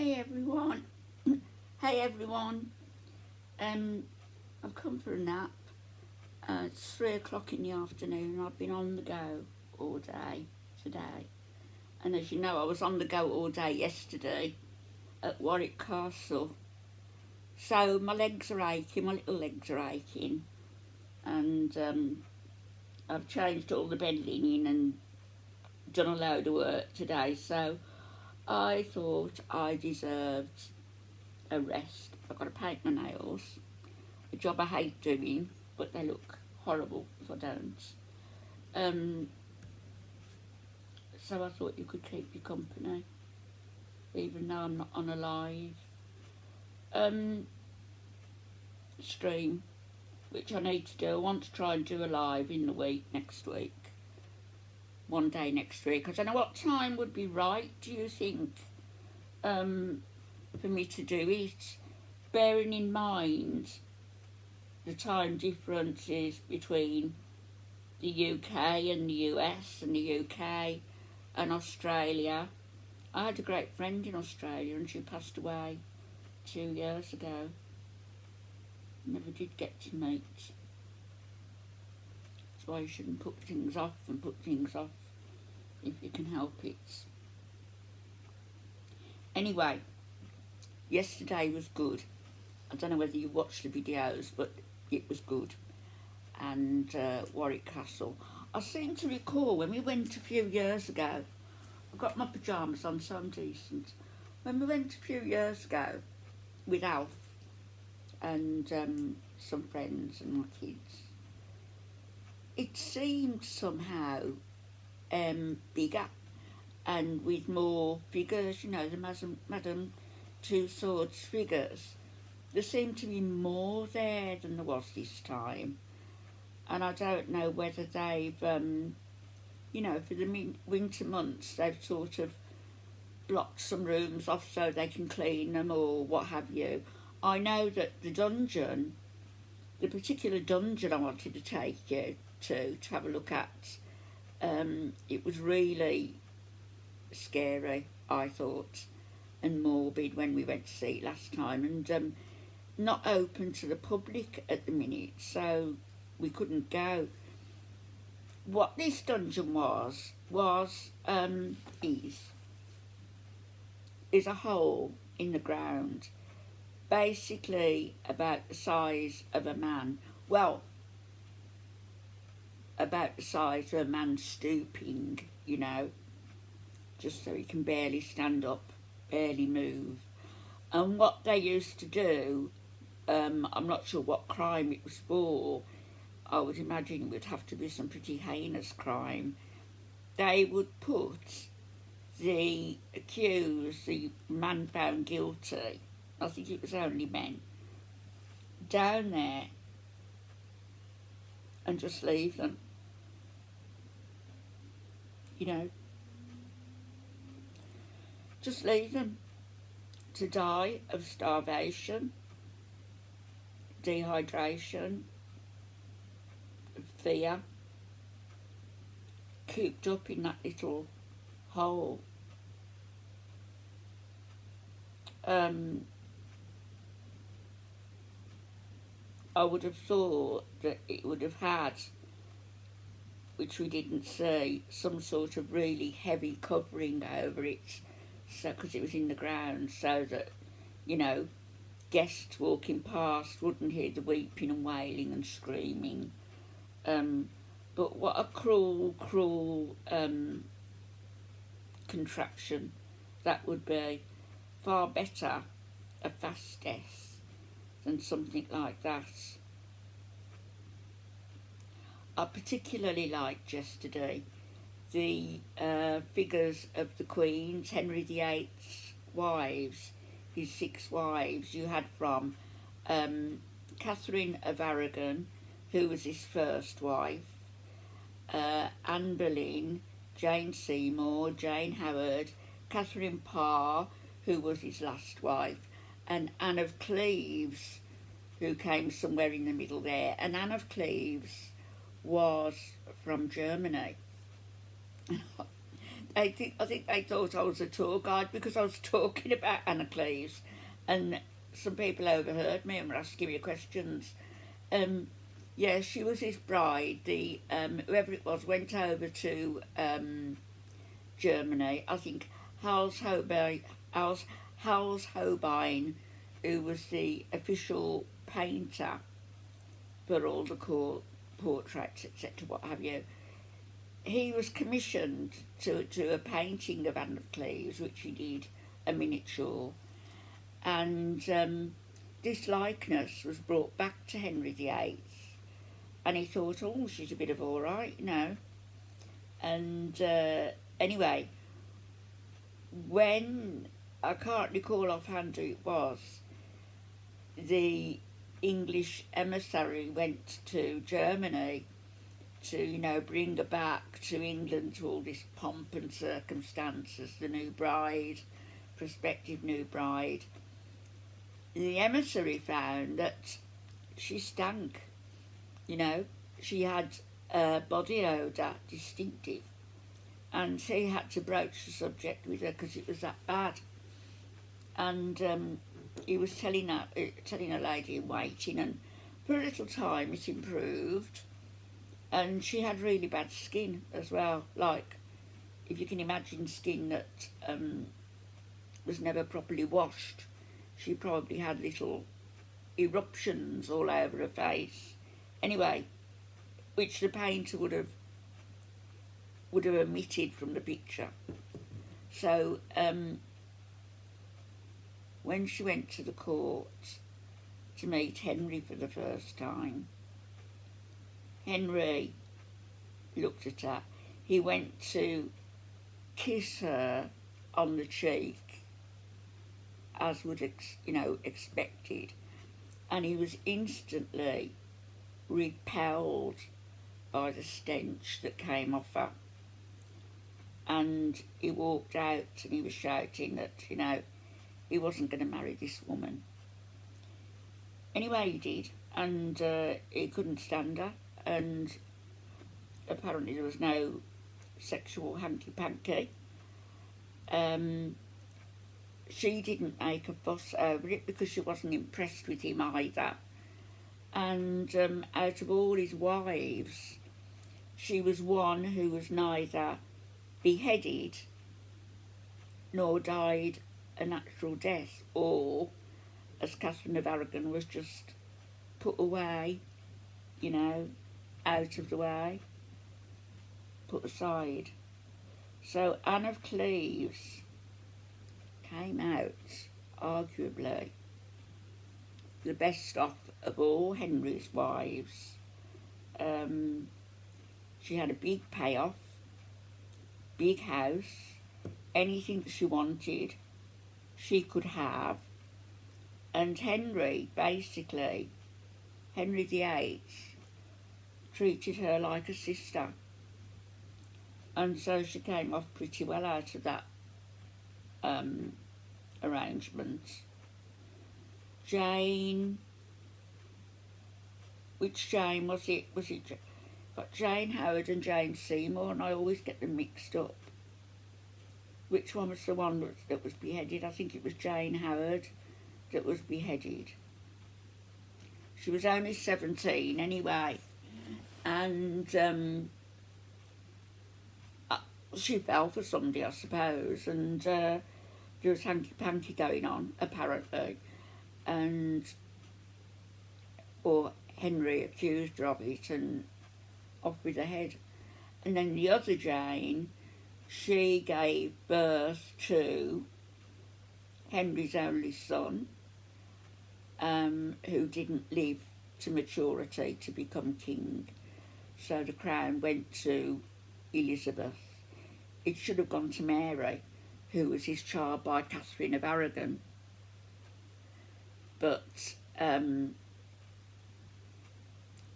Hey everyone. Hey everyone. I've come for a nap. It's 3 o'clock in the afternoon. I've been on the go all day today. And as you know, I was on the go all day yesterday at Warwick Castle. So my legs are aching, my little legs are aching. And I've changed all the bed linen and done a load of work today. So I thought I deserved a rest. I've got to paint my nails, a job I hate doing, but they look horrible if I don't. So I thought you could keep your company, even though I'm not on a live stream, which I need to do. I want to try and do a live in the week, next week. One day next week. I don't know what time would be right, do you think, for me to do it, bearing in mind the time differences between the UK and the US and the UK and Australia. I had a great friend in Australia and she passed away 2 years ago. Never did get to meet. That's why you shouldn't put things off if you can help it. Anyway, yesterday was good. I don't know whether you watched the videos, but it was good. And Warwick Castle. I seem to recall when we went a few years ago, I've got my pyjamas on so I'm decent. When we went a few years ago with Alf and some friends and my kids, it seemed somehow bigger and with more figures, you know, the Madame Tussauds figures. There seemed to be more there than there was this time. And I don't know whether they've, you know, for the winter months, they've sort of blocked some rooms off so they can clean them or what have you. I know that the dungeon, the particular dungeon I wanted to take you to have a look at, it was really scary, I thought, and morbid when we went to see it last time, and not open to the public at the minute, so we couldn't go. What this dungeon is a hole in the ground, basically about the size of a man. Well, about the size of a man stooping, you know, just so he can barely stand up, barely move. And what they used to do, I'm not sure what crime it was for, I would imagine it would have to be some pretty heinous crime. They would put the accused, the man found guilty, I think it was only men, down there and just leave them. You know, just leave them to die of starvation, dehydration, fear, cooped up in that little hole. I would have thought that it would have had, which we didn't see, some sort of really heavy covering over it, so because it was in the ground, so that, you know, guests walking past wouldn't hear the weeping and wailing and screaming. But what a cruel contraption that would be. Far better a fast death than something like that. I particularly liked yesterday the figures of the Queen's, Henry VIII's wives, his 6 wives. You had from Catherine of Aragon, who was his first wife, Anne Boleyn, Jane Seymour, Jane Howard, Catherine Parr, who was his last wife, and Anne of Cleves, who came somewhere in the middle there. And Anne of Cleves was from Germany. I think they thought I was a tour guide because I was talking about Anna Cleves, and some people overheard me and were asking me questions. Yeah, she was his bride. The whoever it was went over to Germany. I think Hals Holbein, Hals Holbein, who was the official painter for all the court portraits, etc., what have you. He was commissioned to do a painting of Anne of Cleves, which he did, a miniature, and this likeness was brought back to Henry VIII, and he thought, oh, she's a bit of all right, you know. And anyway, when, I can't recall offhand who it was, the English emissary went to Germany to, you know, bring her back to England to all this pomp and circumstance as the new bride, prospective new bride. The emissary found that she stank, you know. She had a body odour, distinctive, and he had to broach the subject with her because it was that bad. And he was telling a lady in waiting, and for a little time it improved. And she had really bad skin as well, like, if you can imagine skin that was never properly washed, she probably had little eruptions all over her face. Anyway, which the painter would have omitted from the picture. So when she went to the court to meet Henry for the first time, Henry looked at her. He went to kiss her on the cheek, as would expected, and he was instantly repelled by the stench that came off her. And he walked out and he was shouting that, you know, he wasn't going to marry this woman. Anyway, he did, and he couldn't stand her. And apparently there was no sexual hanky-panky. She didn't make a fuss over it because she wasn't impressed with him either. And out of all his wives, she was one who was neither beheaded nor died a natural death, or, as Catherine of Aragon, was just put away, you know, out of the way, put aside. So Anne of Cleves came out, arguably, the best off of all Henry's wives. She had a big payoff, big house, anything she wanted, she could have. And Henry, basically, Henry VIII, treated her like a sister. And so she came off pretty well out of that arrangement. Jane, which Jane was it? Got Jane Howard and Jane Seymour, and I always get them mixed up. Which one was the one that was beheaded? I think it was Jane Howard that was beheaded. She was only 17 anyway, and she fell for somebody, I suppose, and there was hanky-panky going on, apparently, or Henry accused her of it, and off with her head. And then the other Jane, she gave birth to Henry's only son, who didn't live to maturity to become king. So the crown went to Elizabeth. It should have gone to Mary, who was his child by Catherine of Aragon. But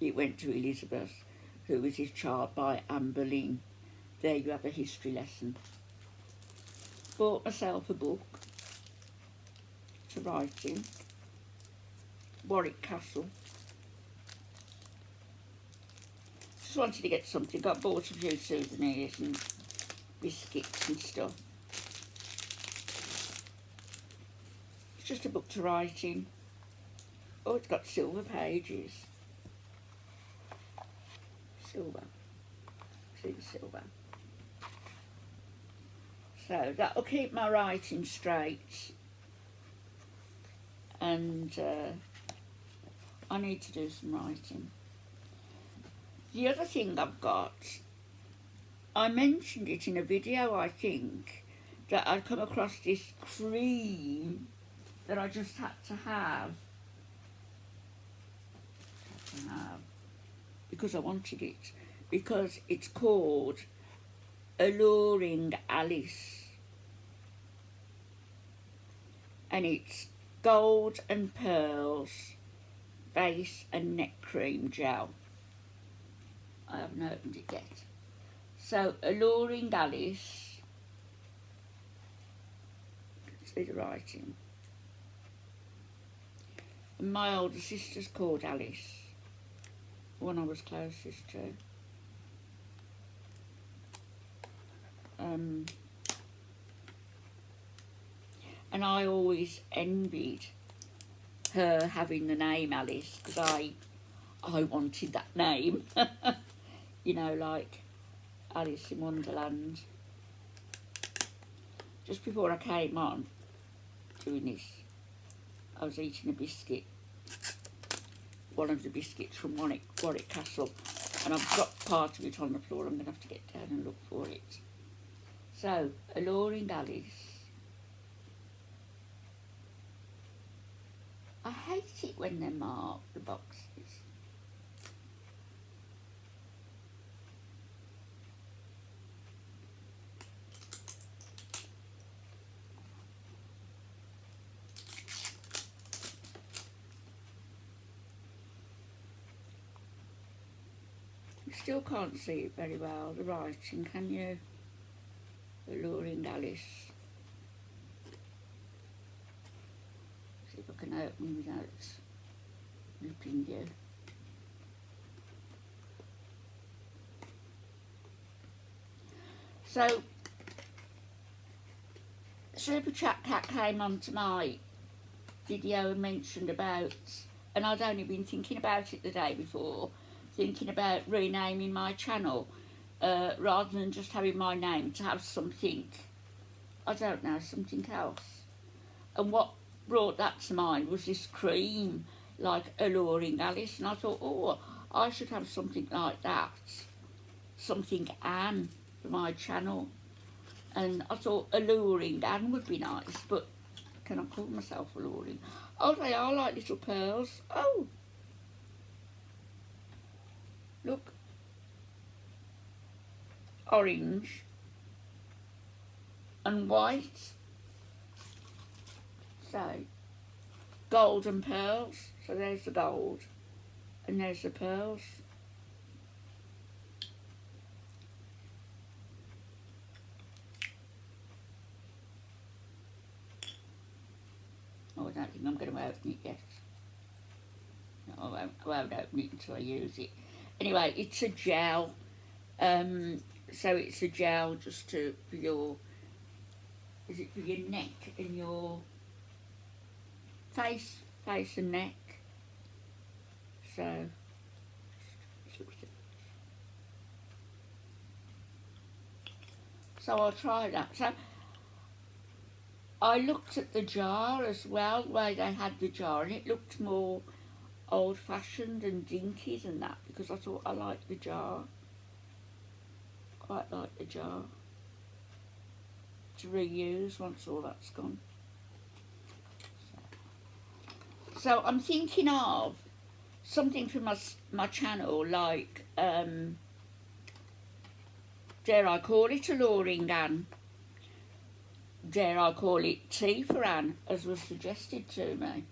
it went to Elizabeth, who was his child by Anne Boleyn. There you have a history lesson. Bought myself a book to write in. Warwick Castle. Just wanted to get something. Got bought a few souvenirs and biscuits and stuff. It's just a book to write in. Oh, it's got silver pages. Silver. See the silver. So that'll keep my writing straight. And I need to do some writing. The other thing I've got, I mentioned it in a video, I think, that I'd come across this cream that I just had to have. Because I wanted it. Because it's called Alluring Alice. And it's gold and pearls face and neck cream gel. I haven't opened it yet. So, Alluring Alice. See the writing. And my older sister's called Alice. The one I was closest to. And I always envied her having the name Alice, because I wanted that name. You know, like Alice in Wonderland. Just before I came on doing this, I was eating a biscuit, one of the biscuits from Warwick Castle, and I've got part of it on the floor. I'm going to have to get down and look for it. So, Alluring Alice. I hate it when they mark the boxes. You still can't see it very well, the writing, can you? Alluring Alice. See if I can open without ripping you. So, Super Chat Cat came onto my video and mentioned about, and I'd only been thinking about it the day before, thinking about renaming my channel, rather than just having my name, to have something, I don't know, something else. And what brought that to mind was this cream, like Alluring Alice, and I thought, oh, I should have something like that, something Anne for my channel. And I thought Alluring Anne would be nice, but can I call myself Alluring? Oh, they are like little pearls. Oh, look, orange and white. So, gold and pearls. So there's the gold and there's the pearls. Oh, I don't think I'm going to open it yet. No, I won't open it until I use it. Anyway, it's a gel. So it's a gel just for your, is it for your neck and your face and neck. So, I'll try that. So, I looked at the jar as well, the way they had the jar, and it looked more old-fashioned and dinky than that, because I thought I liked the jar. Quite like the jar to reuse once all that's gone. So I'm thinking of something for my channel, like, dare I call it Alluring Anne? Dare I call it Tea for Anne, as was suggested to me?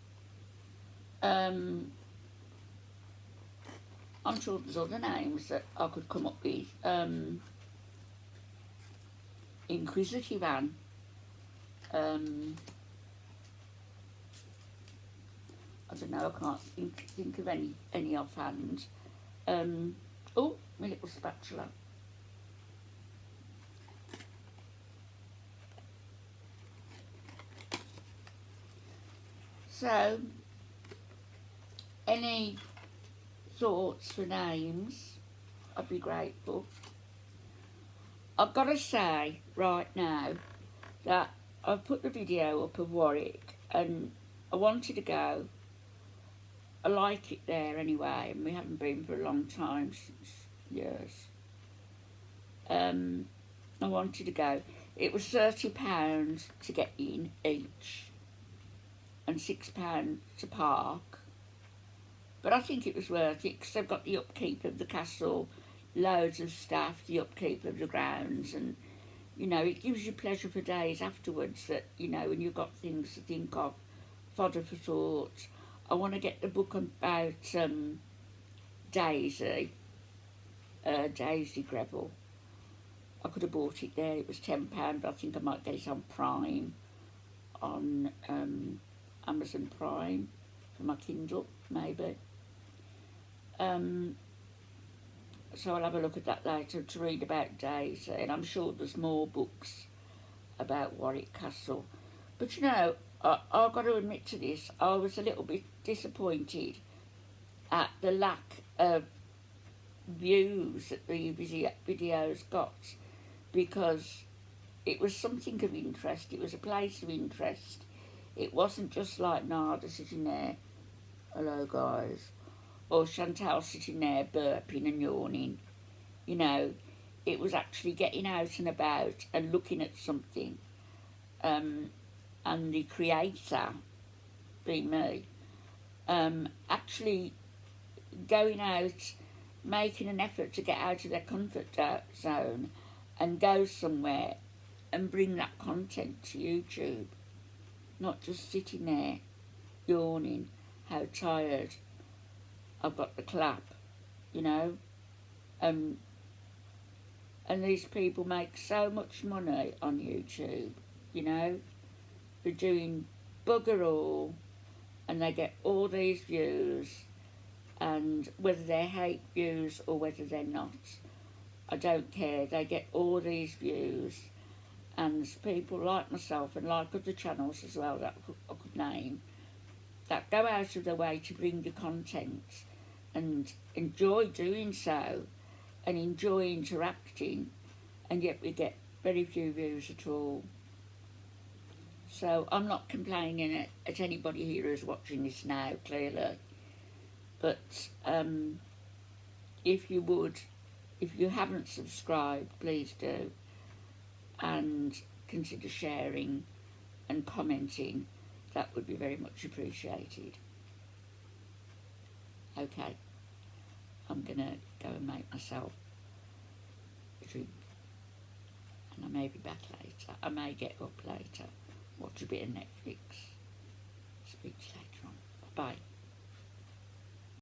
I'm sure there's other names that I could come up with. Inquisitive Anne. I don't know, I can't think of any offhand. Oh, my little spatula. So, any thoughts for names? I'd be grateful. I've got to say right now that I've put the video up of Warwick and I wanted to go. I like it there anyway, and we haven't been for a long time, since years. I wanted to go. It was £30 to get in each and £6 to park. But I think it was worth it because they've got the upkeep of the castle, loads of staff, the upkeep of the grounds, and you know, it gives you pleasure for days afterwards that, you know, when you've got things to think of, fodder for thought. I want to get the book about Daisy Greville. I could have bought it there, it was £10, but I think I might get it on Prime, on Amazon Prime, for my Kindle, maybe. So I'll have a look at that later to read about Daisy, and I'm sure there's more books about Warwick Castle. But you know, I've got to admit to this, I was a little bit disappointed at the lack of views that the videos got, because it was something of interest, it was a place of interest. It wasn't just like Nada sitting there, hello guys, or Chantal sitting there burping and yawning. You know, it was actually getting out and about and looking at something. And the creator, being me, actually going out, making an effort to get out of their comfort zone and go somewhere and bring that content to YouTube. Not just sitting there yawning, how tired, I've got the clap, you know. And these people make so much money on YouTube, you know. They're doing bugger all and they get all these views, and whether they're hate views or whether they're not, I don't care. They get all these views, and people like myself and like other channels as well that I could name, that go out of their way to bring the content and enjoy doing so and enjoy interacting, and yet we get very few views at all. So I'm not complaining at anybody here who's watching this now, clearly. But if you haven't subscribed, please do, and consider sharing and commenting. That would be very much appreciated. Okay, I'm gonna go and make myself a drink, and I may be back later. I may get up later, watch a bit of Netflix. Speak to you later.